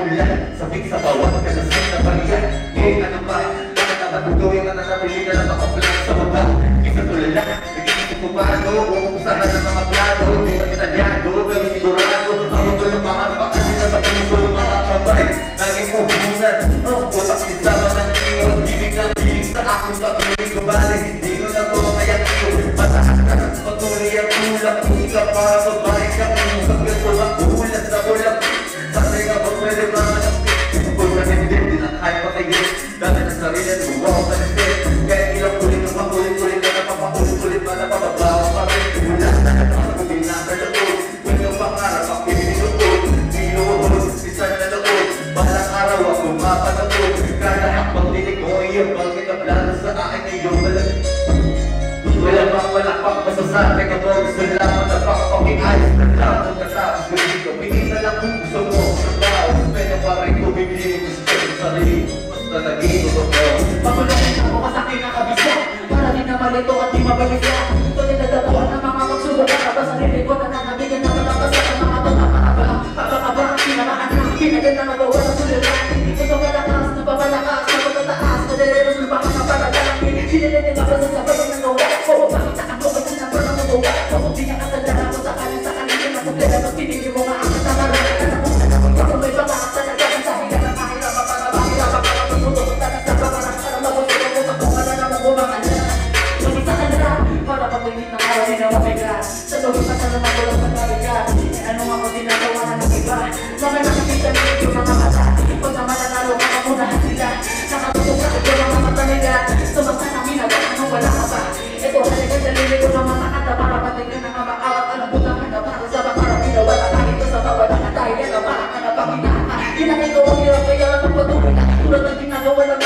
ulan. Sabik sa bawat kalasip na bariya. Ngayon ano ba? Bakit naman gagawin na nanatili ka lang makaplan sa baba? Isa tulala, nag-iisip ko paano uusahan ng mga plano. Hindi na detalyado, pero sigurado ang mundo ng mga bakasi na sa puso ng mga kabay. Naging hubungan, watak isama ng iyo. Ibig na bilig sa aking patuloy ko balik. Hindi ko na to kaya iyo. Mataas na patuloy ang ulang. Ika para babalik ka. Pagkat ko ang ulan sa ulang. Sanay nga ba pwede mga napit? Kung na hindi, di na kaya patayin. Dami ng sarili, luwaw ka na din. Kaya ilang ulit ang makulit-ulit ka na papakulit-ulit pa na pababawa pa rin. Wala na nakakagin na sa loob. Kung yung pangarap ang pininuod. Pinuod, isan na loob. Balang araw ako mapanood. Kada hakbang dinig mo, iyong bangkit ang plano sa akin ay iyong balag. Wala pang masasabi ka mo. Gusto lamang na pakapakingayos. Naglamang katapos muli ko. Pingin na lang kung gusto mo. Trabaho, pero parang ko bibili mo gusto sa sarili. Basta naging ko to. Pagulungin ako kasakin na kabisa. Para di na malito at di mabalisa. Ito dinadatuan ng mga magsubok. Kapag sarili ko na nanabigyan na malakas at ang mga tumakakaba. Pagkakaba, pinamaan na, pinagan na magawa ng suliran. Ito malakas, napapalakas, napagtataas. Nadaleros, lupakas na palagalang. Sinilitin ako sa sabay ng gawa. Oo, pakita ako kasi na parang magawa. Kung di niya katandara ko sa kanin, makuplera, mas pinili mo nga ang katamara. Ako may pangakas talaga ang sabi ka ng mahirap. Mahirap para magtutok na sa pangarap. Para mabusok ako sa kung ano na mabumangan na. Mag-isa ka na para pag-init ng araw din na mabigat. Sa loob pa sa naman ko lang pagkabigat. Ano ako dinagawa na ng iba. Mga nakikita nila yung mga mata. Pag naman nanalo ka na munahan sila. Nakatutok sa ito mga mata nila. Sumasa na minawa ano wala ka ba. Ito halaga sa lili ko ng mga kata. Para patignan ng mga awat. Alam mo naman na para sa pangarap ginawa na kahit ko sa bawala na tayo. Yan na para ka na panginaan. Ginagay ko ang hirap kaya lang pagpatuloy na. Tulad ng ginagawa ng